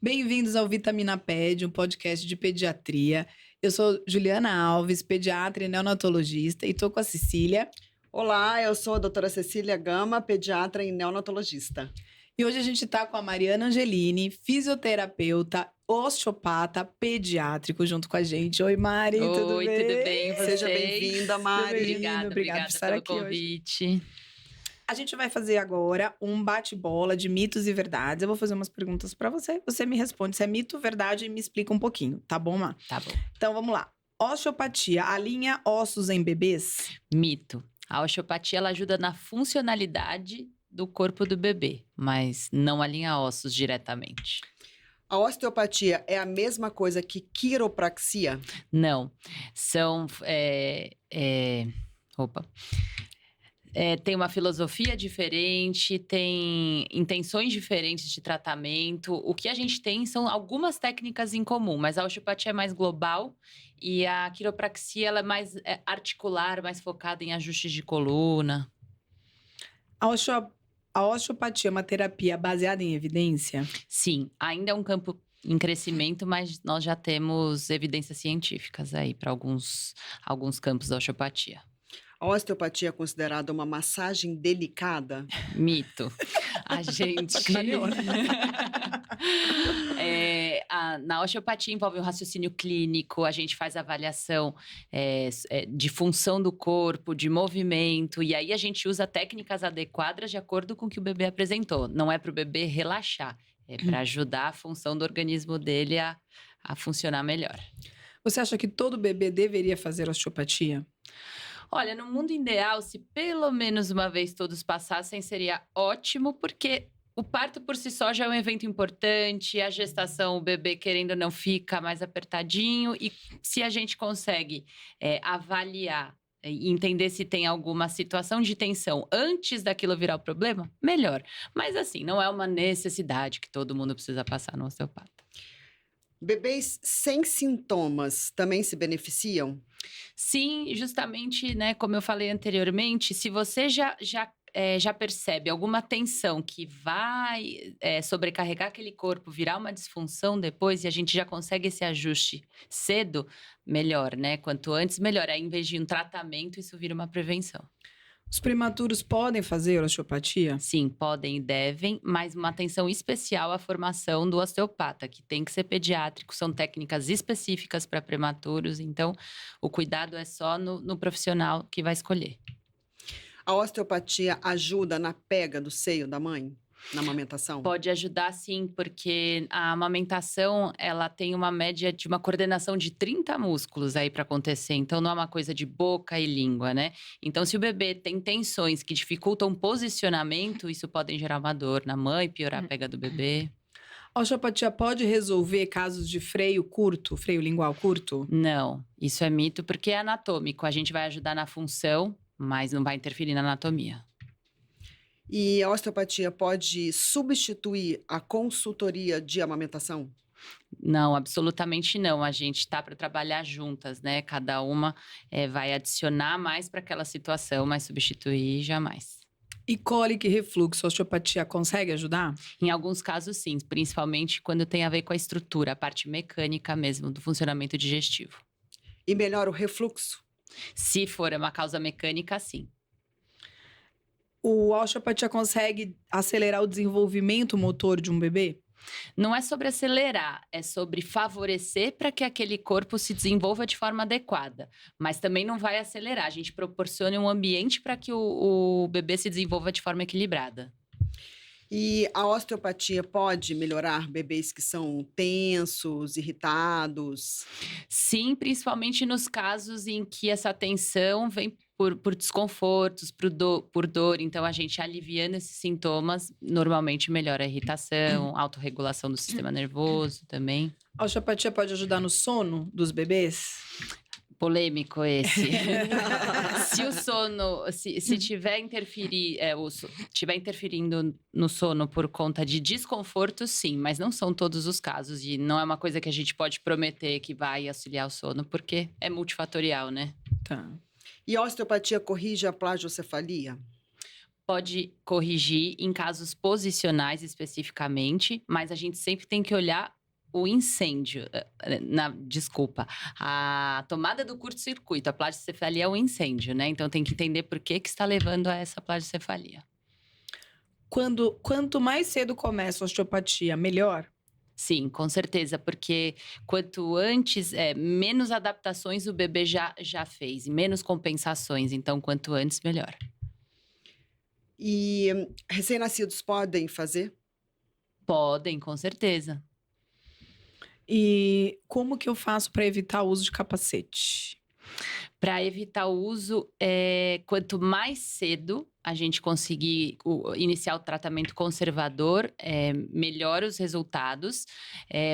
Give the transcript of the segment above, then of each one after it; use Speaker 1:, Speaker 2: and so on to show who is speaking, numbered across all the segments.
Speaker 1: Bem-vindos ao Vitamina Ped, um podcast de pediatria. Eu sou Juliana Alves, pediatra e neonatologista, e tô com a Cecília.
Speaker 2: Olá, eu sou a doutora Cecília Gama, pediatra e neonatologista.
Speaker 1: E hoje a gente tá com a Mariana Angelini, fisioterapeuta, osteopata, pediátrico, junto com a gente. Oi, Mari, tudo
Speaker 3: Oi,
Speaker 1: bem?
Speaker 3: tudo bem?
Speaker 2: Seja
Speaker 3: Vocês?
Speaker 2: bem-vinda, Mari.
Speaker 1: Obrigada por estar
Speaker 3: pelo
Speaker 1: aqui hoje.
Speaker 3: convite.
Speaker 1: A gente vai fazer agora um bate-bola de mitos e verdades. Eu vou fazer umas perguntas pra você. Você me responde se é mito, verdade e me explica um pouquinho, tá bom, Má?
Speaker 3: Tá bom.
Speaker 1: Então vamos lá. Osteopatia alinha ossos em bebês?
Speaker 3: Mito. A osteopatia ela ajuda na funcionalidade do corpo do bebê, mas não alinha ossos diretamente.
Speaker 2: A osteopatia é a mesma coisa que quiropraxia?
Speaker 3: Não. São. Tem uma filosofia diferente, tem intenções diferentes de tratamento. O que a gente tem são algumas técnicas em comum, mas a osteopatia é mais global e a quiropraxia ela é mais articular, mais focada em ajustes de coluna.
Speaker 1: A osteopatia é uma terapia baseada em evidência?
Speaker 3: Sim, ainda é um campo em crescimento, mas nós já temos evidências científicas aí para alguns campos da osteopatia.
Speaker 2: A osteopatia é considerada uma massagem delicada?
Speaker 3: Mito. A gente. Na osteopatia envolve um raciocínio clínico, a gente faz avaliação de função do corpo, de movimento, e aí a gente usa técnicas adequadas de acordo com o que o bebê apresentou. Não é para o bebê relaxar, é para ajudar a função do organismo dele a funcionar melhor.
Speaker 1: Você acha que todo bebê deveria fazer osteopatia?
Speaker 3: Olha, no mundo ideal, se pelo menos uma vez todos passassem, seria ótimo, porque o parto por si só já é um evento importante, a gestação, o bebê querendo ou não fica mais apertadinho, e se a gente consegue avaliar e entender se tem alguma situação de tensão antes daquilo virar o problema, melhor. Mas assim, não é uma necessidade que todo mundo precisa passar no osteopata.
Speaker 2: Bebês sem sintomas também se beneficiam?
Speaker 3: Sim, justamente, né, como eu falei anteriormente, se você já percebe alguma tensão que vai sobrecarregar aquele corpo, virar uma disfunção depois, e a gente já consegue esse ajuste cedo, melhor, né? Quanto antes, melhor. Aí, em vez de um tratamento, isso vira uma prevenção.
Speaker 1: Os prematuros podem fazer osteopatia?
Speaker 3: Sim, podem e devem, mas uma atenção especial à formação do osteopata, que tem que ser pediátrico, são técnicas específicas para prematuros, então o cuidado é só no profissional que vai escolher.
Speaker 2: A osteopatia ajuda na pega do seio da mãe? Na amamentação?
Speaker 3: Pode ajudar sim, porque a amamentação, ela tem uma média de uma coordenação de 30 músculos aí para acontecer, então não é uma coisa de boca e língua, né? Então se o bebê tem tensões que dificultam o posicionamento, isso pode gerar uma dor na mãe, piorar a pega do bebê.
Speaker 1: A osteopatia pode resolver casos de freio lingual curto?
Speaker 3: Não, isso é mito porque é anatômico, a gente vai ajudar na função, mas não vai interferir na anatomia.
Speaker 2: E a osteopatia pode substituir a consultoria de amamentação?
Speaker 3: Não, absolutamente não. A gente está para trabalhar juntas, né? Cada uma vai adicionar mais para aquela situação, mas substituir jamais.
Speaker 1: E cólica e refluxo, a osteopatia consegue ajudar?
Speaker 3: Em alguns casos, sim, principalmente quando tem a ver com a estrutura, a parte mecânica mesmo do funcionamento digestivo.
Speaker 2: E melhora o refluxo?
Speaker 3: Se for uma causa mecânica, sim.
Speaker 1: A osteopatia consegue acelerar o desenvolvimento motor de um bebê?
Speaker 3: Não é sobre acelerar, é sobre favorecer para que aquele corpo se desenvolva de forma adequada. Mas também não vai acelerar, a gente proporciona um ambiente para que o bebê se desenvolva de forma equilibrada.
Speaker 2: E a osteopatia pode melhorar bebês que são tensos, irritados?
Speaker 3: Sim, principalmente nos casos em que essa tensão vem por desconfortos, por dor. Então, a gente aliviando esses sintomas, normalmente melhora a irritação, autorregulação do sistema nervoso também.
Speaker 1: A osteopatia pode ajudar no sono dos bebês?
Speaker 3: Polêmico esse. Se o sono, se tiver tiver interferindo no sono por conta de desconforto, sim, mas não são todos os casos e não é uma coisa que a gente pode prometer que vai auxiliar o sono, porque é multifatorial, né?
Speaker 1: Tá.
Speaker 2: E a osteopatia corrige a plagiocefalia?
Speaker 3: pode corrigir em casos posicionais especificamente, mas a gente sempre tem que olhar o incêndio, desculpa, a tomada do curto-circuito, a plagicefalia é um incêndio, né? Então tem que entender por que está levando a essa plagicefalia.
Speaker 1: Quanto mais cedo começa a osteopatia, melhor?
Speaker 3: Sim, com certeza, porque quanto antes, menos adaptações o bebê já fez, e menos compensações, então quanto antes, melhor.
Speaker 2: E recém-nascidos podem fazer?
Speaker 3: Podem, com certeza.
Speaker 1: E como que eu faço para evitar o uso de capacete?
Speaker 3: Para evitar o uso, quanto mais cedo a gente conseguir iniciar o tratamento conservador, melhor os resultados.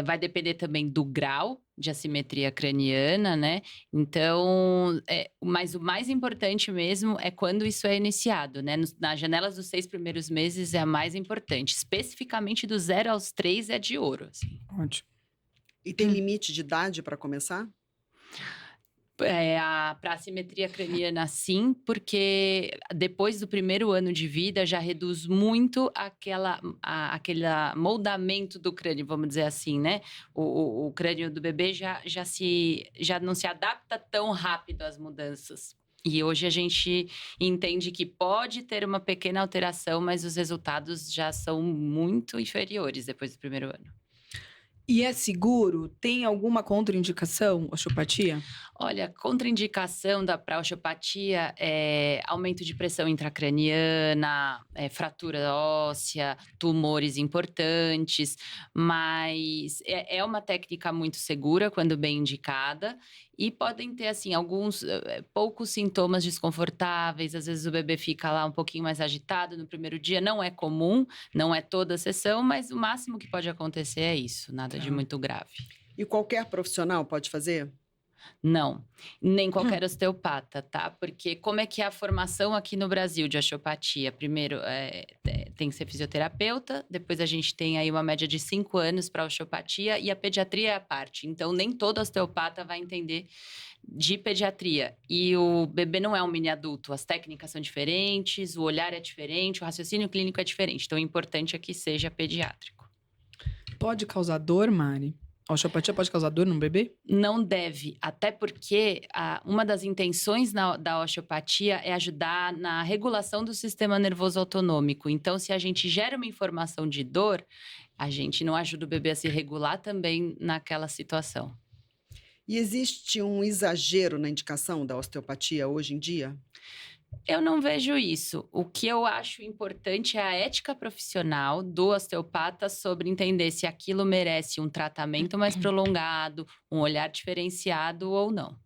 Speaker 3: Vai depender também do grau de assimetria craniana, né? Então, mas o mais importante mesmo é quando isso é iniciado, né? Nas janelas dos 6 primeiros meses é a mais importante. Especificamente do 0 aos 3 é de ouro, assim.
Speaker 1: Ótimo.
Speaker 2: E tem limite de idade para começar?
Speaker 3: Para assimetria craniana, sim, porque depois do primeiro ano de vida já reduz muito aquele moldamento do crânio, vamos dizer assim, né? O crânio do bebê já não se adapta tão rápido às mudanças. E hoje a gente entende que pode ter uma pequena alteração, mas os resultados já são muito inferiores depois do primeiro ano.
Speaker 1: E é seguro? Tem alguma contraindicação, osteopatia?
Speaker 3: Olha, contraindicação para osteopatia é aumento de pressão intracraniana, fratura óssea, tumores importantes, mas é uma técnica muito segura quando bem indicada e podem ter, assim, alguns poucos sintomas desconfortáveis, às vezes o bebê fica lá um pouquinho mais agitado no primeiro dia, não é comum, não é toda a sessão, mas o máximo que pode acontecer é isso, nada de muito grave.
Speaker 2: E qualquer profissional pode fazer?
Speaker 3: Não, nem qualquer osteopata, tá? Porque como é que é a formação aqui no Brasil de osteopatia? Primeiro, tem que ser fisioterapeuta, depois a gente tem aí uma média de 5 anos para osteopatia e a pediatria é a parte. Então, nem todo osteopata vai entender de pediatria. E o bebê não é um mini adulto, as técnicas são diferentes, o olhar é diferente, o raciocínio clínico é diferente. Então, o importante é que seja pediátrico.
Speaker 1: Pode causar dor, Mari? A osteopatia pode causar dor num bebê?
Speaker 3: Não deve, até porque uma das intenções da osteopatia é ajudar na regulação do sistema nervoso autonômico. Então, se a gente gera uma informação de dor, a gente não ajuda o bebê a se regular também naquela situação.
Speaker 2: E existe um exagero na indicação da osteopatia hoje em dia?
Speaker 3: Eu não vejo isso. O que eu acho importante é a ética profissional do osteopata sobre entender se aquilo merece um tratamento mais prolongado, um olhar diferenciado ou não.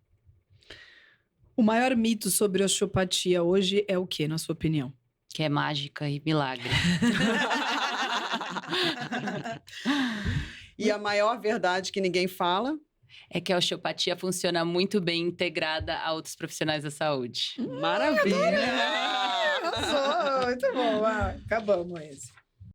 Speaker 1: O maior mito sobre osteopatia hoje é o quê, na sua opinião?
Speaker 3: Que é mágica e milagre.
Speaker 2: E a maior verdade que ninguém fala?
Speaker 3: É que a osteopatia funciona muito bem integrada a outros profissionais da saúde.
Speaker 2: Maravilha!
Speaker 1: Arrasou! Muito bom, acabamos esse.